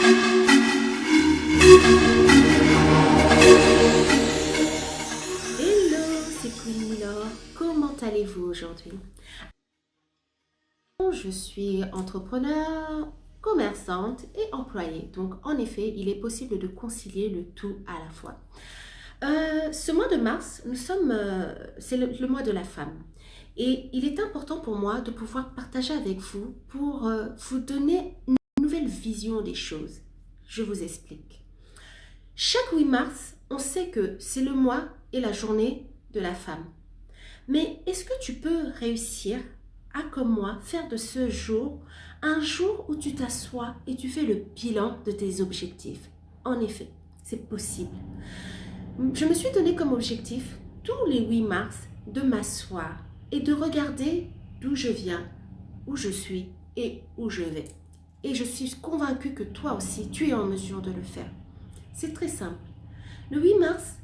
Hello, c'est Queen Milor. Comment allez-vous aujourd'hui? Je suis entrepreneur, commerçante et employée. Donc, en effet, il est possible de concilier le tout à la fois. Ce mois de mars, c'est le mois de la femme. Et il est important pour moi de pouvoir partager avec vous pour vous donner une nouvelle vision des choses. Je vous explique. Chaque 8 mars, on sait que c'est le mois et la journée de la femme. Mais est-ce que tu peux réussir à, comme moi, faire de ce jour un jour où tu t'assois et tu fais le bilan de tes objectifs? En effet, c'est possible. Je me suis donné comme objectif tous les 8 mars de m'asseoir et de regarder d'où je viens, où je suis et où je vais. Et je suis convaincue que toi aussi, tu es en mesure de le faire. C'est très simple. Le 8 mars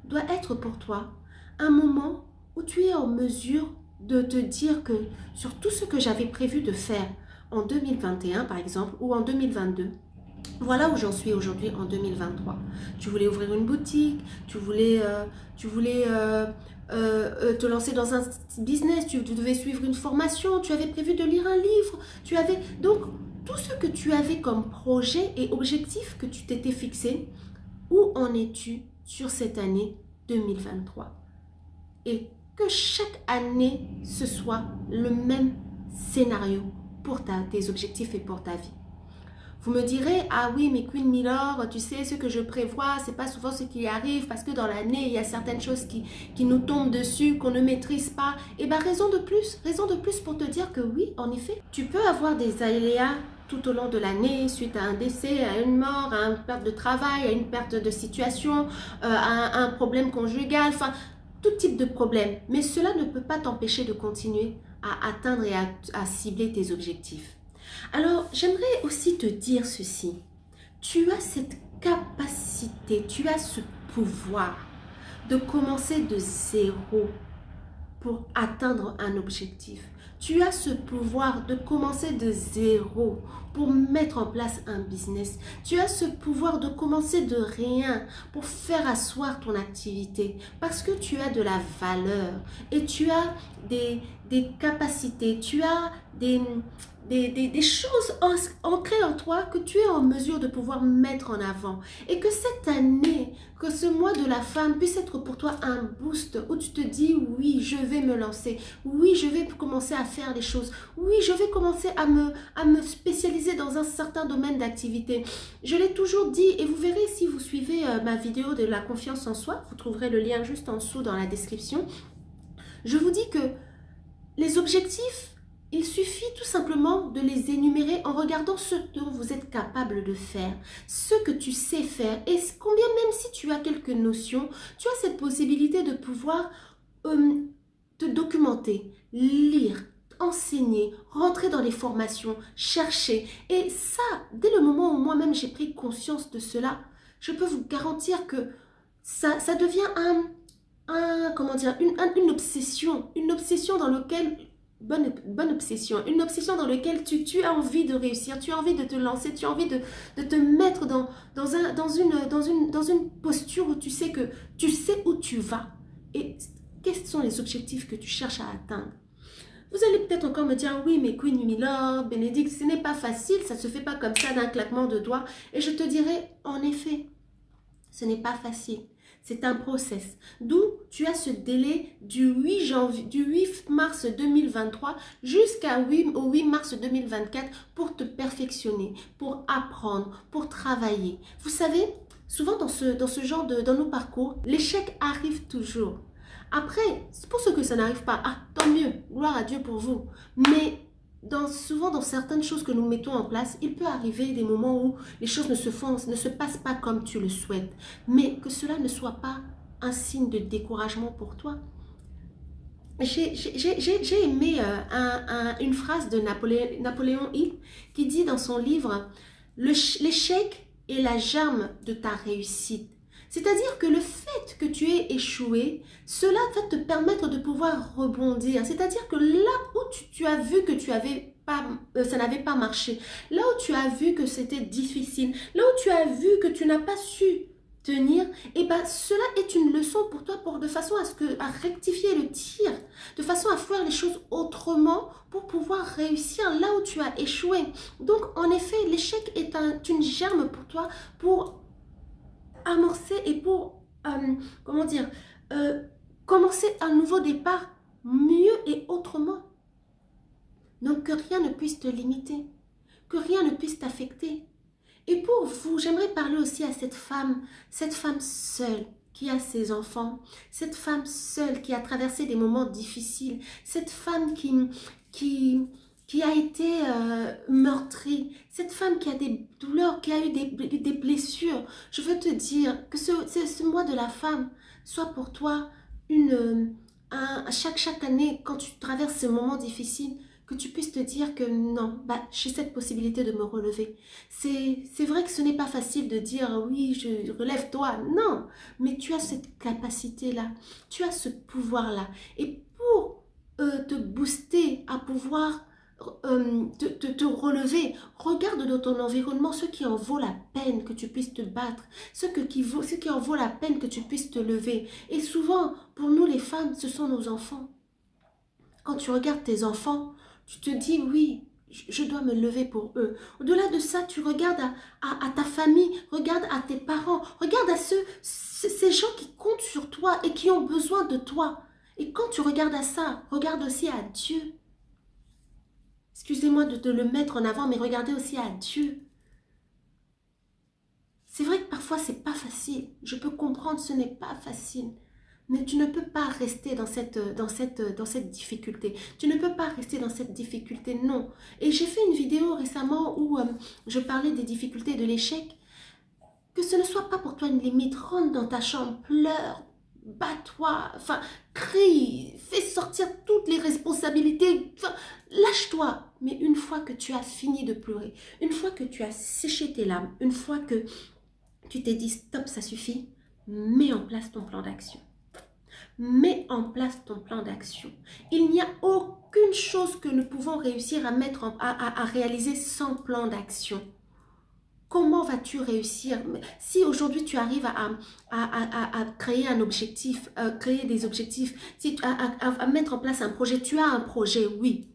doit être pour toi un moment où tu es en mesure de te dire que sur tout ce que j'avais prévu de faire en 2021 par exemple ou en 2022, voilà où j'en suis aujourd'hui en 2023. Tu voulais ouvrir une boutique, tu voulais te lancer dans un business, tu devais suivre une formation, tu avais prévu de lire un livre, tu avais donc tout ce que tu avais comme projet et objectif que tu t'étais fixé. Où en es-tu sur cette année 2023? Et que chaque année, ce soit le même scénario pour tes objectifs et pour ta vie. Vous me direz, ah oui, mais Queen Milor, tu sais, ce que je prévois, c'est pas souvent ce qui arrive parce que dans l'année, il y a certaines choses qui nous tombent dessus, qu'on ne maîtrise pas. Et bien, raison de plus pour te dire que oui, en effet, tu peux avoir des aléas tout au long de l'année, suite à un décès, à une mort, à une perte de travail, à une perte de situation, à un problème conjugal, enfin, tout type de problème. Mais cela ne peut pas t'empêcher de continuer à atteindre et à cibler tes objectifs. Alors, j'aimerais aussi te dire ceci. Tu as cette capacité, tu as ce pouvoir de commencer de zéro pour atteindre un objectif. Tu as ce pouvoir de commencer de zéro pour mettre en place un business. Tu as ce pouvoir de commencer de rien pour faire asseoir ton activité parce que tu as de la valeur et tu as des capacités, tu as des choses ancrées en toi que tu es en mesure de pouvoir mettre en avant. Et que cette année, que ce mois de la femme puisse être pour toi un boost où tu te dis oui, je vais me lancer, oui, je vais commencer à faire les choses, oui, je vais commencer à me spécialiser dans un certain domaine d'activité. Je l'ai toujours dit et vous verrez si vous suivez ma vidéo de la confiance en soi, vous trouverez le lien juste en dessous dans la description. Je vous dis que les objectifs, il suffit tout simplement de les énumérer en regardant ce dont vous êtes capable de faire, ce que tu sais faire et combien même si tu as quelques notions, tu as cette possibilité de pouvoir te documenter, lire, enseigner, rentrer dans les formations, chercher. Et ça, dès le moment où moi-même j'ai pris conscience de cela, je peux vous garantir que ça devient comment dire, une obsession dans laquelle bonne obsession, une obsession dans laquelle tu as envie de réussir, tu as envie de te lancer, tu as envie de te mettre dans une posture où tu sais où tu vas et quels sont les objectifs que tu cherches à atteindre. Vous allez peut-être encore me dire, oui, mais Queen Milor, Bénédicte, ce n'est pas facile, ça ne se fait pas comme ça d'un claquement de doigts. Et je te dirai, en effet, ce n'est pas facile. C'est un process. D'où tu as ce délai du 8 mars 2023 au 8 mars 2024 pour te perfectionner, pour apprendre, pour travailler. Vous savez, souvent dans ce genre dans nos parcours, l'échec arrive toujours. Après, pour ceux que ça n'arrive pas, tant mieux, gloire à Dieu pour vous. Mais souvent dans certaines choses que nous mettons en place, il peut arriver des moments où les choses ne se passent pas comme tu le souhaites. Mais que cela ne soit pas un signe de découragement pour toi. J'ai aimé une phrase de Napoléon Hill qui dit dans son livre « L'échec est la germe de ta réussite ». C'est-à-dire que le fait que tu aies échoué, cela va te permettre de pouvoir rebondir. C'est-à-dire que là où tu as vu que tu avais ça n'avait pas marché, là où tu as vu que c'était difficile, là où tu as vu que tu n'as pas su tenir, et ben cela est une leçon pour toi de façon à rectifier le tir, de façon à faire les choses autrement pour pouvoir réussir là où tu as échoué. Donc en effet, l'échec est une germe pour toi pour amorcer et pour, comment dire, commencer un nouveau départ mieux et autrement. Donc que rien ne puisse te limiter, que rien ne puisse t'affecter. Et pour vous, j'aimerais parler aussi à cette femme seule qui a ses enfants, cette femme seule qui a traversé des moments difficiles, cette femme qui a été meurtrie, cette femme qui a des douleurs, qui a eu des blessures. Je veux te dire que ce mois de la femme soit pour toi chaque année, quand tu traverses ces moments difficiles, que tu puisses te dire que non, j'ai cette possibilité de me relever. C'est vrai que ce n'est pas facile de dire oui, relève-toi. Non, mais tu as cette capacité-là, tu as ce pouvoir-là. Et pour te booster, à pouvoir te relever, regarde dans ton environnement ce qui en vaut la peine que tu puisses te battre, ce qui en vaut la peine que tu puisses te lever. Et souvent, pour nous les femmes, ce sont nos enfants. Quand tu regardes tes enfants, tu te dis oui, je dois me lever pour eux. Au-delà de ça, tu regardes à ta famille, regarde à tes parents, regarde à ces gens qui comptent sur toi et qui ont besoin de toi. Et quand tu regardes à ça, regarde aussi à Dieu. Excusez-moi de te le mettre en avant, mais regardez aussi à Dieu. C'est vrai que parfois c'est pas facile. Je peux comprendre, ce n'est pas facile. Mais tu ne peux pas rester dans cette difficulté. Tu ne peux pas rester dans cette difficulté, non. Et j'ai fait une vidéo récemment où je parlais des difficultés de l'échec. Que ce ne soit pas pour toi une limite. Rentre dans ta chambre, pleure, bats-toi, enfin, crie, fais sortir toutes les responsabilités, enfin, lâche-toi. Mais une fois que tu as fini de pleurer, une fois que tu as séché tes larmes, une fois que tu t'es dit stop, ça suffit, mets en place ton plan d'action. Mets en place ton plan d'action. Il n'y a aucune chose que nous pouvons réussir à réaliser sans plan d'action. Comment vas-tu réussir? Si aujourd'hui tu arrives à créer un objectif, créer des objectifs, à mettre en place un projet, tu as un projet, oui.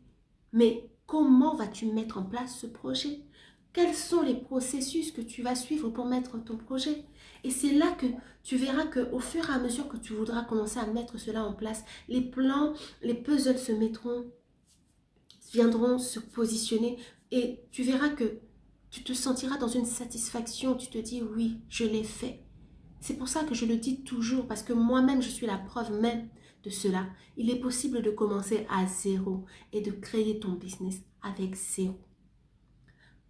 Mais comment vas-tu mettre en place ce projet? Quels sont les processus que tu vas suivre pour mettre ton projet? Et c'est là que tu verras qu'au fur et à mesure que tu voudras commencer à mettre cela en place, les plans, les puzzles viendront se positionner et tu verras que tu te sentiras dans une satisfaction. Tu te dis oui, je l'ai fait. C'est pour ça que je le dis toujours, parce que moi-même, je suis la preuve même de cela. Il est possible de commencer à zéro et de créer ton business avec zéro.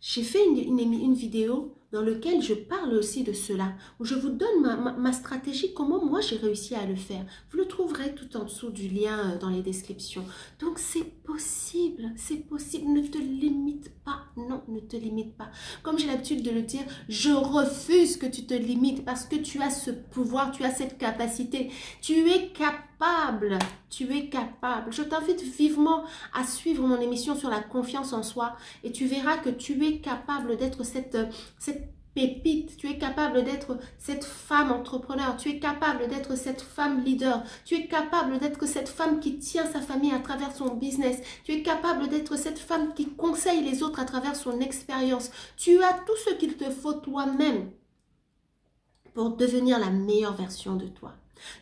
J'ai fait une vidéo dans laquelle je parle aussi de cela, où je vous donne ma stratégie, comment moi j'ai réussi à le faire. Vous le trouverez tout en dessous du lien dans les descriptions. Donc c'est possible, ne te limite pas, non, ne te limite pas. Comme j'ai l'habitude de le dire, je refuse que tu te limites parce que tu as ce pouvoir, tu as cette capacité, tu es capable, tu es capable. Je t'invite vivement à suivre mon émission sur la confiance en soi et tu verras que tu es capable d'être cette pépite, tu es capable d'être cette femme entrepreneur, tu es capable d'être cette femme leader, tu es capable d'être cette femme qui tient sa famille à travers son business, tu es capable d'être cette femme qui conseille les autres à travers son expérience. Tu as tout ce qu'il te faut toi-même pour devenir la meilleure version de toi.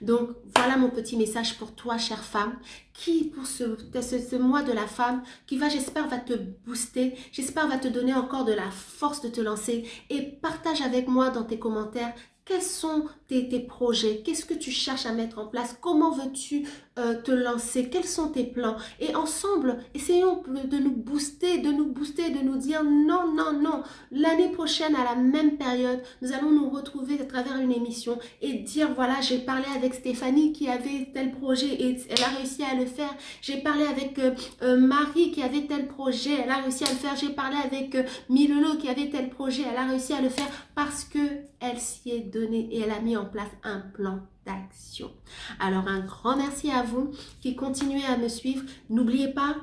Donc, voilà mon petit message pour toi, chère femme, qui pour ce mois de la femme, qui j'espère, va te booster, j'espère, va te donner encore de la force de te lancer et partage avec moi dans tes commentaires quels sont tes projets, qu'est-ce que tu cherches à mettre en place, comment veux-tu te lancer, quels sont tes plans et ensemble, essayons de nous booster, de nous dire non, non, non, l'année prochaine à la même période, nous allons nous retrouver à travers une émission et dire voilà, j'ai parlé avec Stéphanie qui avait tel projet et elle a réussi à le faire, j'ai parlé avec Marie qui avait tel projet, elle a réussi à le faire, j'ai parlé avec Milolo qui avait tel projet, elle a réussi à le faire parce que elle s'y est donnée et elle a mis en place un plan d'action. Alors un grand merci à vous qui continuez à me suivre. N'oubliez pas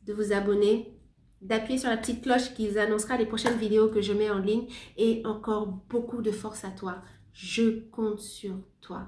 de vous abonner, d'appuyer sur la petite cloche qui annoncera les prochaines vidéos que je mets en ligne. Et encore beaucoup de force à toi. Je compte sur toi.